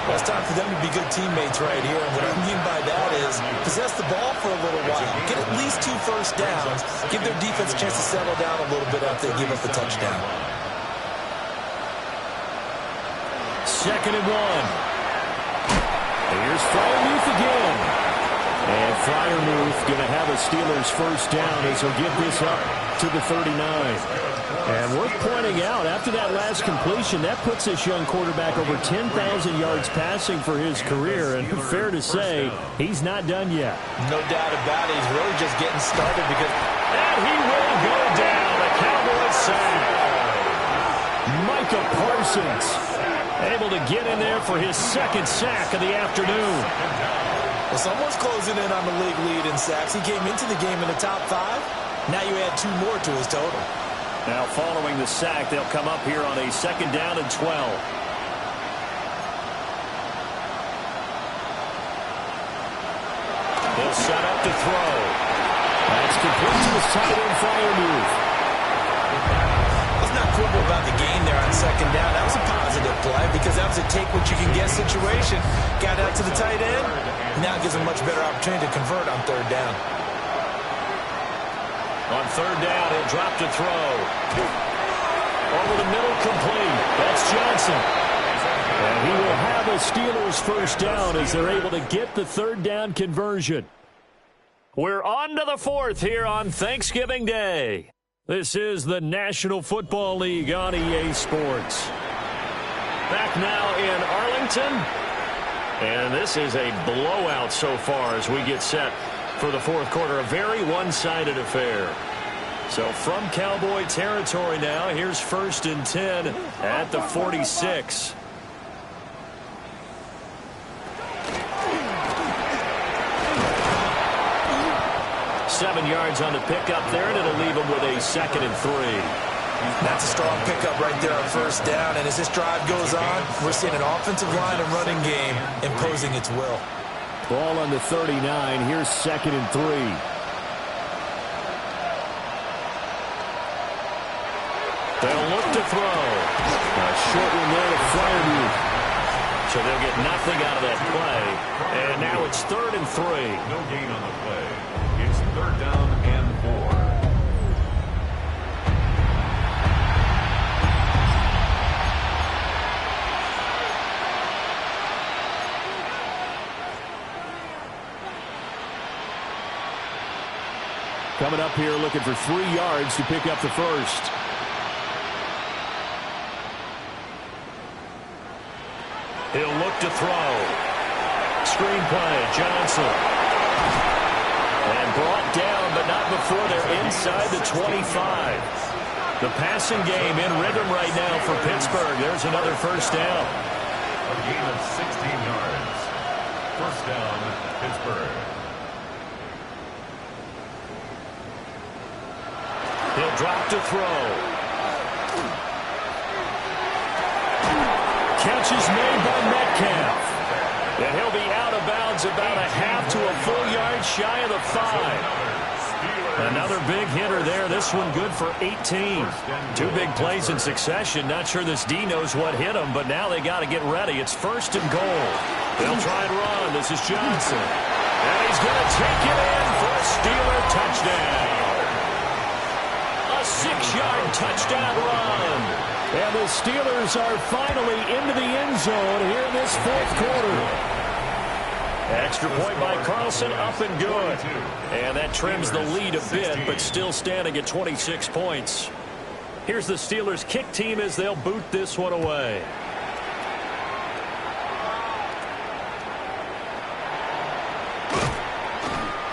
Well, it's time for them to be good teammates right here. And what I mean by that is possess the ball for a little while. Get at least 2 first downs. Give their defense a chance to settle down a little bit after they give up the touchdown. Second and 1. Here's Freiermuth again. And Freiermuth going to have a Steelers first down as he'll get this up to the 39. And worth pointing out, after that last completion, that puts this young quarterback over 10,000 yards passing for his career. And fair to say, he's not done yet. No doubt about it. He's really just getting started because... And he will go down. A Cowboys sack. Micah Parsons able to get in there for his second sack of the afternoon. Well, someone's closing in on the league lead in sacks. He came into the game in the top 5. Now you add 2 more to his total. Now following the sack, they'll come up here on a second down and 12. They'll set up to throw. That's complete to the tight end, Freiermuth. Let's not quibble about the gain there on second down. That was a positive play because that was a take-what-you-can-get situation. Got out to the tight end. Now it gives him a much better opportunity to convert on third down. On third down, he'll drop to throw. Over the middle, complete. That's Johnson. And he will have a Steelers first down as they're able to get the third down conversion. We're on to the fourth here on Thanksgiving Day. This is the National Football League on EA Sports. Back now in Arlington. And this is a blowout so far as we get set for the fourth quarter. A very one-sided affair. So from Cowboy territory now, here's 1st and 10 at the 46. Seven yards on the pickup there, and it'll leave him with a 2nd and 3. That's a strong pickup right there on 1st down. And as this drive goes on, we're seeing an offensive line and running game imposing its will. Ball on the 39. Here's 2nd and 3. They'll look to throw. A short one there to Fryermuth. So they'll get nothing out of that play. And now it's 3rd and 3. No gain on the play. It's 3rd down and 4. Coming up here looking for 3 yards to pick up the first. He'll look to throw. Screenplay, Johnson. And brought down, but not before they're inside the 25. The passing game in rhythm right now for Pittsburgh. There's another 1st down. A gain of 16 yards. 1st down, Pittsburgh. He'll drop to throw. Catch is made by Metcalf. And he'll be out of bounds about a half to a full yard shy of the 5. Another big hitter there. This one good for 18. 2 big plays in succession. Not sure this D knows what hit him, but now they got to get ready. It's 1st and goal. They'll try and run. This is Johnson. And he's going to take it in for a Steeler touchdown. A 6-yard touchdown run. And the Steelers are finally into the end zone here in this 4th quarter. Extra point by Carlson, up and good. And that trims the lead a bit, but still standing at 26 points. Here's the Steelers kick team as they'll boot this one away.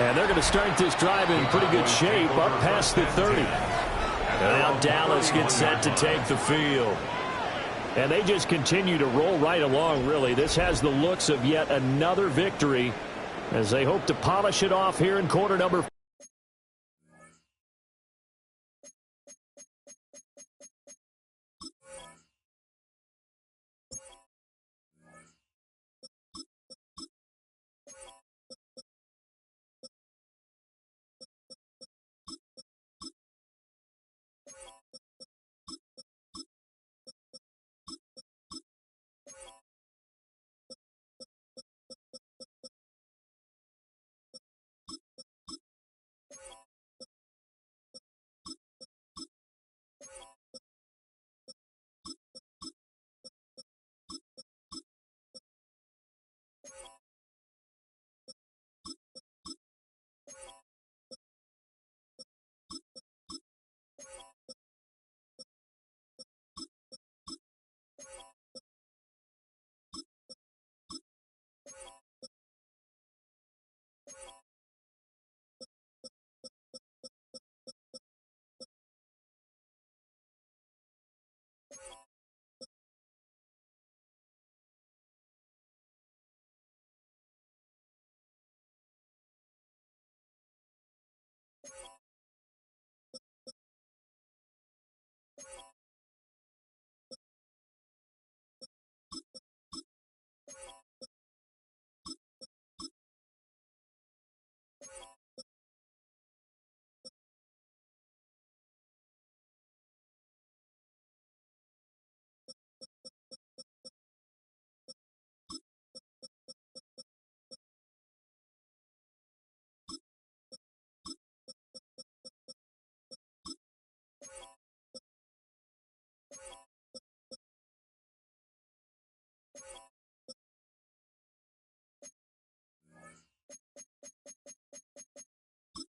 And they're going to start this drive in pretty good shape, up past the 30. Now Dallas gets set to take the field. And they just continue to roll right along, really. This has the looks of yet another victory as they hope to polish it off here in quarter number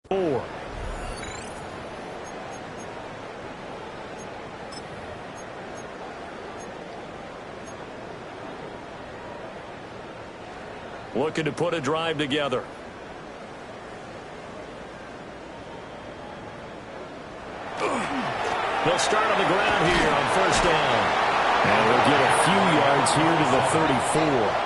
4. Looking to put a drive together. They'll start on the ground here on first down. And we'll get a few yards here to the 34.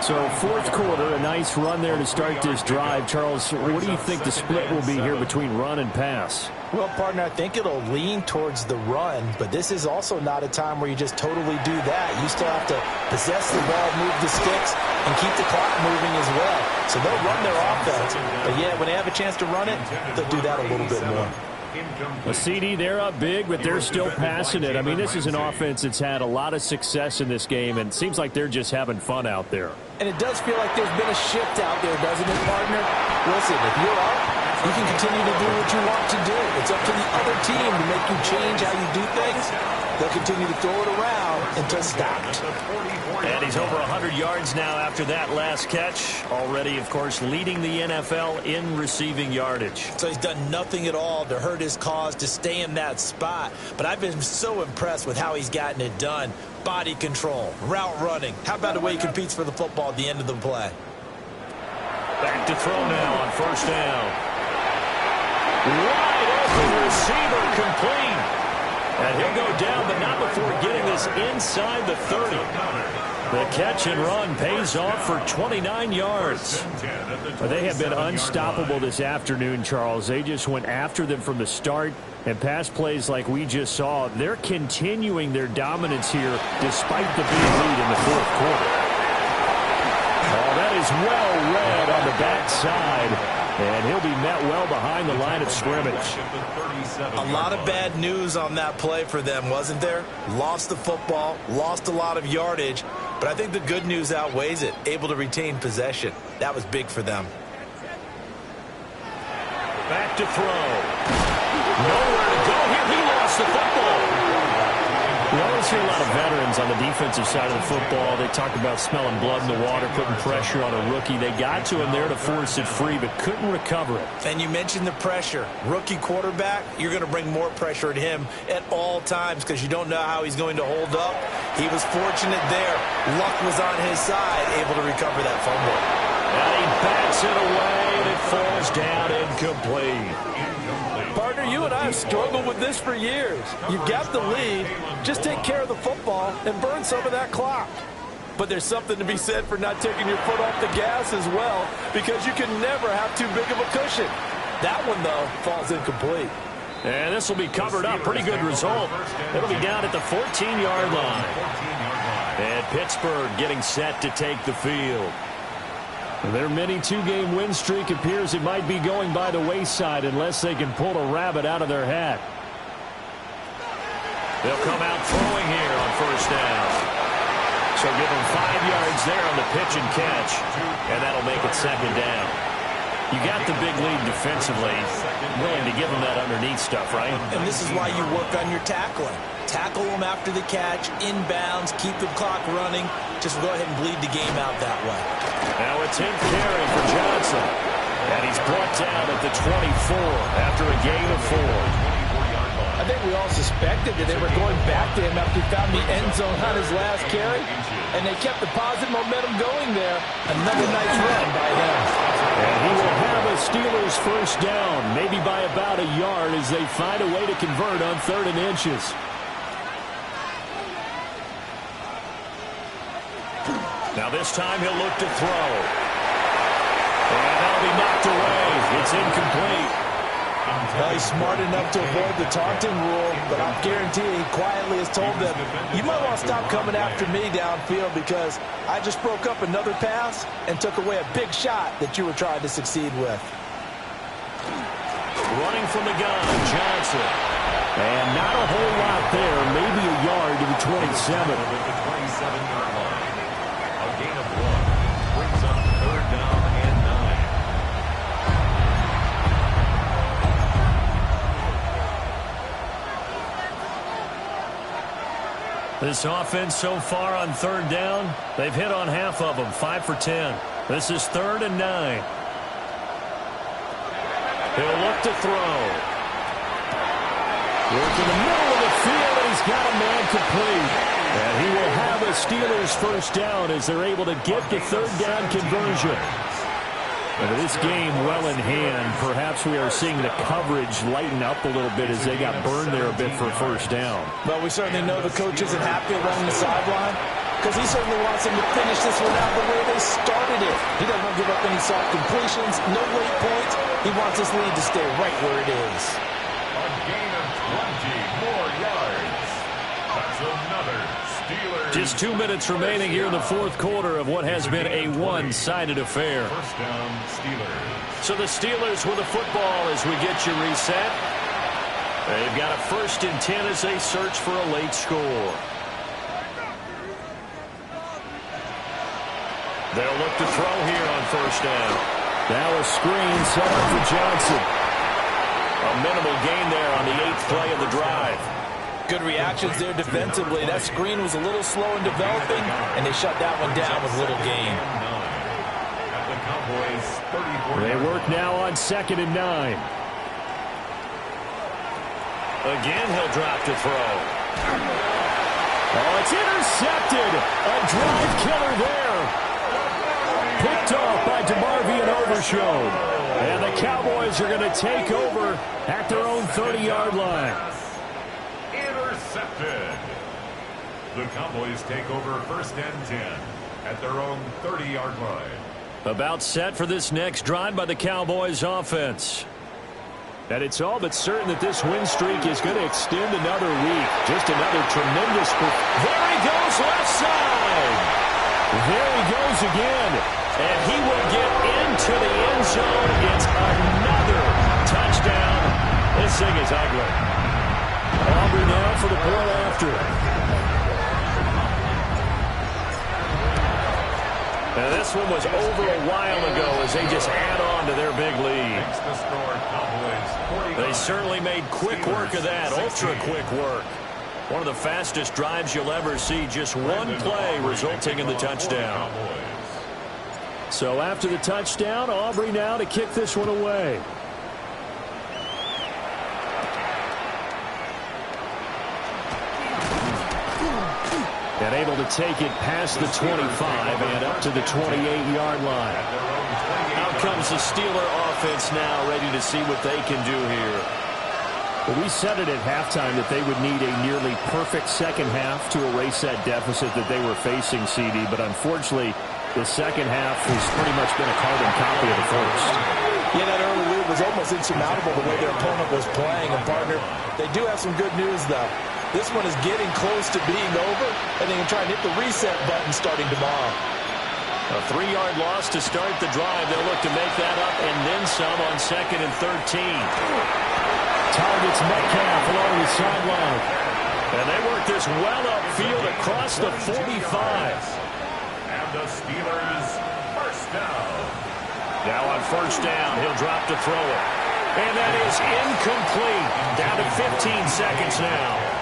So fourth quarter, a nice run there to start this drive. Charles, what do you think the split will be here between run and pass? Well, partner, I think it'll lean towards the run, but this is also not a time where you just totally do that. You still have to possess the ball, move the sticks, and keep the clock moving as well. So they'll run their offense, but yeah, when they have a chance to run it, they'll do that a little bit more. A CD, they're up big, but they're still passing it. I mean, this is an offense that's had a lot of success in this game, and it seems like they're just having fun out there. And it does feel like there's been a shift out there, doesn't it, partner? Listen, if you're up, you can continue to do what you want to do. It's up to the other team to make you change how you do things. They'll continue to throw it around until stopped. And he's over 100 yards now after that last catch. Already, of course, leading the NFL in receiving yardage. So he's done nothing at all to hurt his cause to stay in that spot. But I've been so impressed with how he's gotten it done. Body control, route running. How about the way he competes for the football at the end of the play? Back to throw now on first down. Wide open receiver complete. And he'll go down, but not before getting this inside the 30. The catch and run pays off for 29 yards. They have been unstoppable this afternoon, Charles. They just went after them from the start. And pass plays like we just saw, they're continuing their dominance here despite the big lead in the fourth quarter. Oh, that is well read on the backside. And he'll be met well behind the line of scrimmage. A lot of bad news on that play for them, wasn't there? Lost the football, lost a lot of yardage, but I think the good news outweighs it. Able to retain possession. That was big for them. Back to throw. Nowhere to go here. He lost the football. We always hear a lot of veterans on the defensive side of the football. They talk about smelling blood in the water, putting pressure on a rookie. They got to him there to force it free, but couldn't recover it. And you mentioned the pressure. Rookie quarterback, you're going to bring more pressure at him at all times because you don't know how he's going to hold up. He was fortunate there. Luck was on his side, able to recover that fumble. And he bats it away, and it falls down incomplete. Partner, you and I have struggled with this for years. You've got the lead. Just take care of the football and burn some of that clock. But there's something to be said for not taking your foot off the gas as well, because you can never have too big of a cushion. That one, though, falls incomplete. And this will be covered up. Pretty good result. It'll be down at the 14-yard line. And Pittsburgh getting set to take the field. Their mini two-game win streak appears it might be going by the wayside unless they can pull a rabbit out of their hat. They'll come out throwing here on first down. So give them 5 yards there on the pitch and catch, and that'll make it second down. You got the big lead defensively, willing to give them that underneath stuff, right? And this is why you work on your tackling. Tackle them after the catch, inbounds, keep the clock running. Just go ahead and bleed the game out that way. Now a 10th carry for Johnson. And he's brought down at the 24 after a gain of 4. I think we all suspected that they were going back to him after he found the end zone on his last carry. And they kept the positive momentum going there. Another nice run by him. And he will have a Steelers first down, maybe by about a yard as they find a way to convert on 3rd and inches. Now this time he'll look to throw. And that'll be knocked away. It's incomplete. Well, he's smart enough to avoid the taunting rule, but I guarantee he quietly has told them, you might want to stop coming after me downfield because I just broke up another pass and took away a big shot that you were trying to succeed with. Running from the gun, Johnson. And not a whole lot there, maybe a yard to the 27. At the 27-yard line. A gain of 1 brings up 3rd down and 9. This offense so far on 3rd down, they've hit on half of them, 5 for 10. This is 3rd and 9. He'll look to throw. Work in the middle of the field, and he's got a man complete. And he will have a Steelers first down as they're able to get the third down conversion. And this game well in hand, perhaps we are seeing the coverage lighten up a little bit as they got burned there a bit for first down. Well, we certainly know the coach isn't happy along the sideline because he certainly wants them to finish this one out the way they started it. He doesn't want to give up any soft completions, no late points. He wants this lead to stay right where it is. A gain of 20 more yards. That's another Steelers. Just 2 minutes remaining here in the fourth quarter of what has been a one-sided affair. First down, Steelers. So the Steelers with the football as we get you reset. They've got a 1st and 10 as they search for a late score. They'll look to throw here on first down. Now a screen set up for Johnson. A minimal gain there on the 8th play of the drive. Good reactions there defensively. That screen was a little slow in developing, and they shut that one down with little gain. At the Cowboys, 34. They work now on 2nd and 9. Again, he'll drop to throw. Oh, it's intercepted. A drive killer there. Picked off by DeMarvin and Overshown. And the Cowboys are going to take over at their own 30-yard line. Intercepted. The Cowboys take over 1st and 10 at their own 30-yard line. About set for this next drive by the Cowboys offense. And it's all but certain that this win streak is going to extend another week. Just another tremendous... There he goes, left side. There he goes again. And he will get into the end zone. It's another touchdown. This thing is ugly. Aubrey now for the point after. Now this one was over a while ago as they just add on to their big lead. They certainly made quick work of that, ultra-quick work. One of the fastest drives you'll ever see, just one play resulting in the touchdown. So after the touchdown, Aubrey now to kick this one away. And able to take it past the 25 and up to the 28-yard line. Out comes the Steeler offense now, ready to see what they can do here. Well, we said it at halftime that they would need a nearly perfect second half to erase that deficit that they were facing, CD. But unfortunately, the second half has pretty much been a carbon copy of the first. Yeah, that early lead was almost insurmountable the way their opponent was playing. And, partner, they do have some good news, though. This one is getting close to being over, and they can try and hit the reset button starting tomorrow. A 3-yard loss to start the drive. They'll look to make that up and then some on 2nd and 13. Targets Metcalf along the sideline. And they work this well upfield across the 45. And the Steelers first down. Now on first down, he'll drop to throw it. And that is incomplete. Down to 15 seconds now.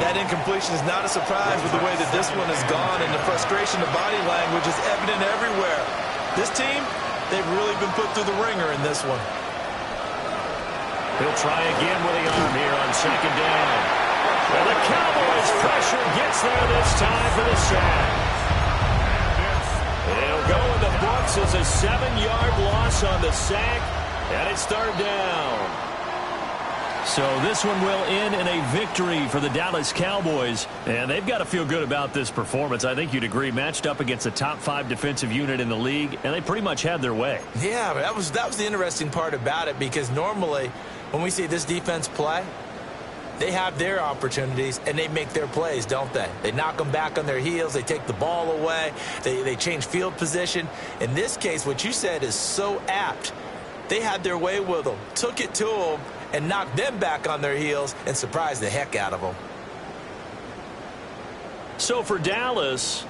That incompletion is not a surprise with the way that this one has gone, and the frustration of body language is evident everywhere. This team, they've really been put through the ringer in this one. He'll try again with the arm here on 2nd down. And the Cowboys' pressure gets there this time for the sack. It'll go in the books as a 7-yard loss on the sack, and it's 3rd down. So this one will end in a victory for the Dallas Cowboys. And they've got to feel good about this performance. I think you'd agree, matched up against a top 5 defensive unit in the league, and they pretty much had their way. Yeah, that was the interesting part about it, because normally when we see this defense play, they have their opportunities, and they make their plays, don't they? They knock them back on their heels. They take the ball away. They change field position. In this case, what you said is so apt. They had their way with them, took it to them, and knocked them back on their heels and surprised the heck out of them. So for Dallas,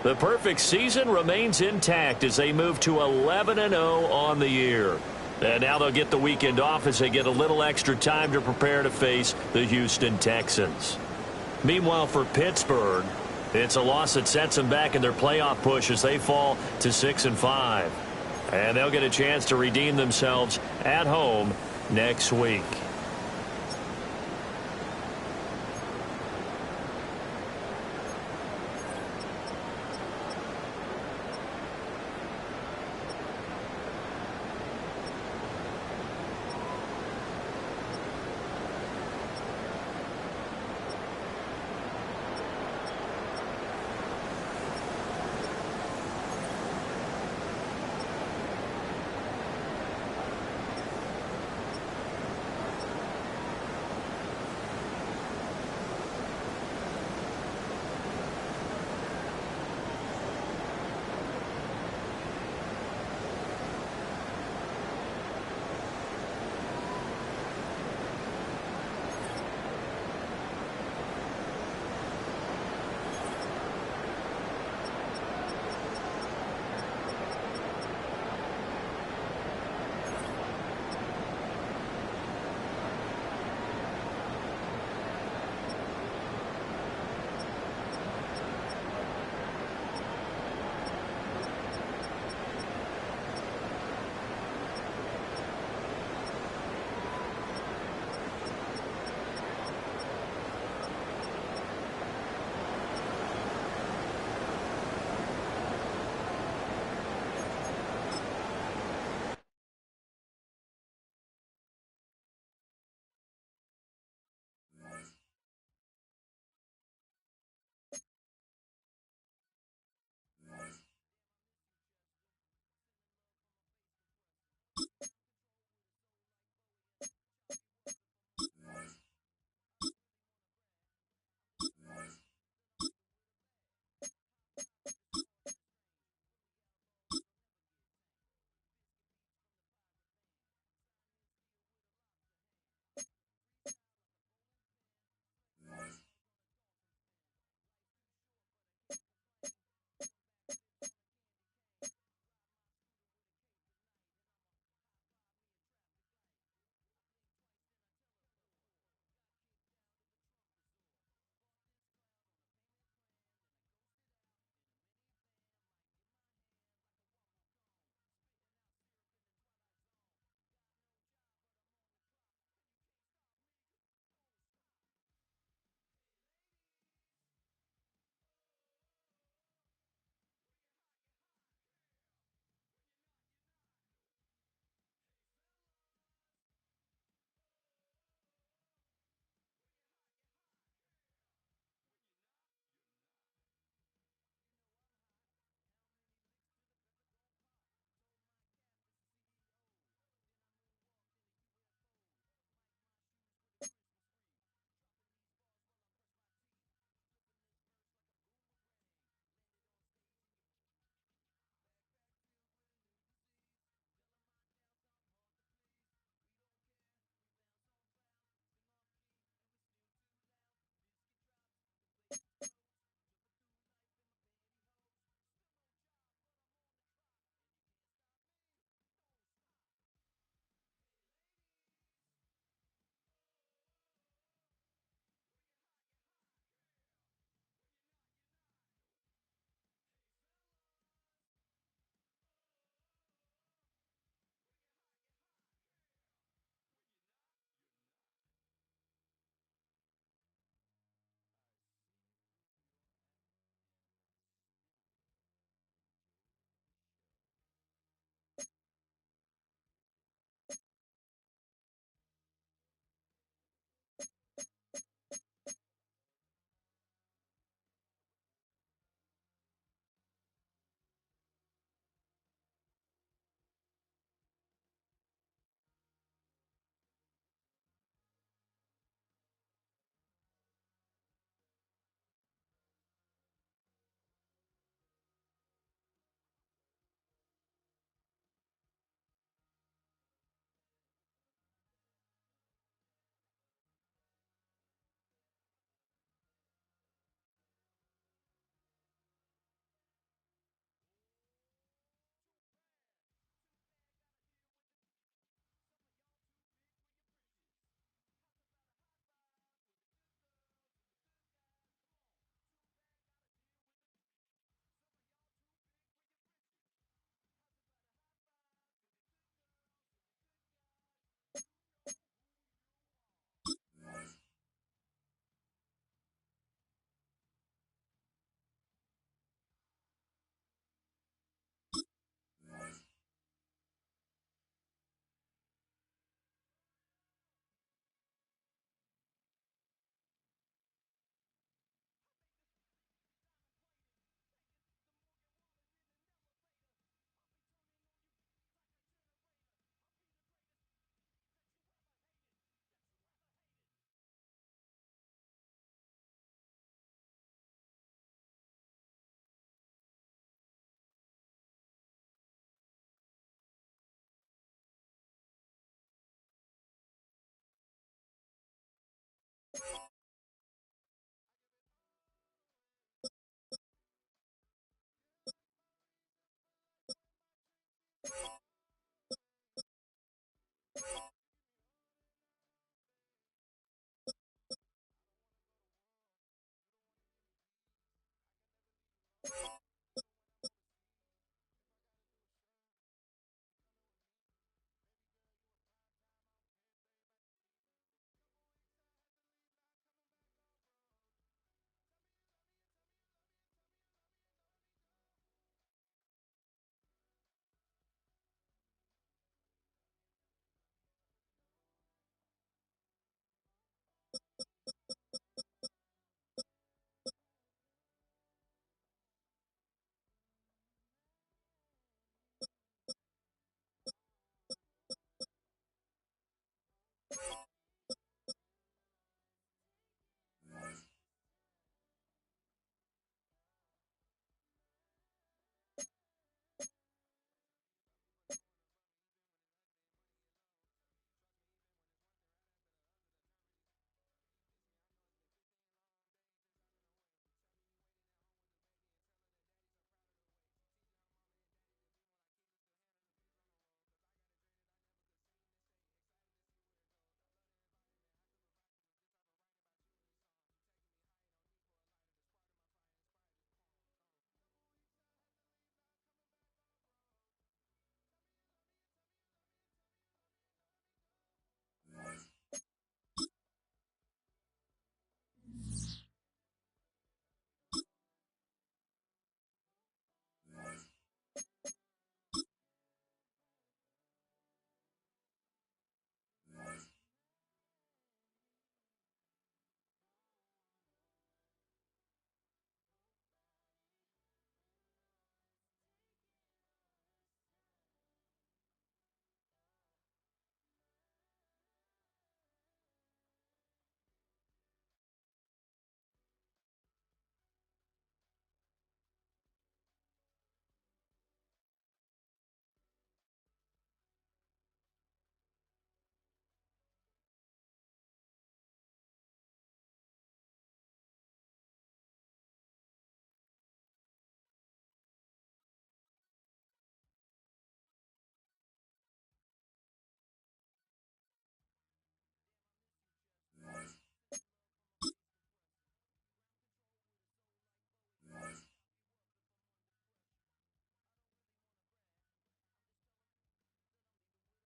the perfect season remains intact as they move to 11-0 on the year. And now they'll get the weekend off as they get a little extra time to prepare to face the Houston Texans. Meanwhile, for Pittsburgh, it's a loss that sets them back in their playoff push as they fall to 6-5. And they'll get a chance to redeem themselves at home next week.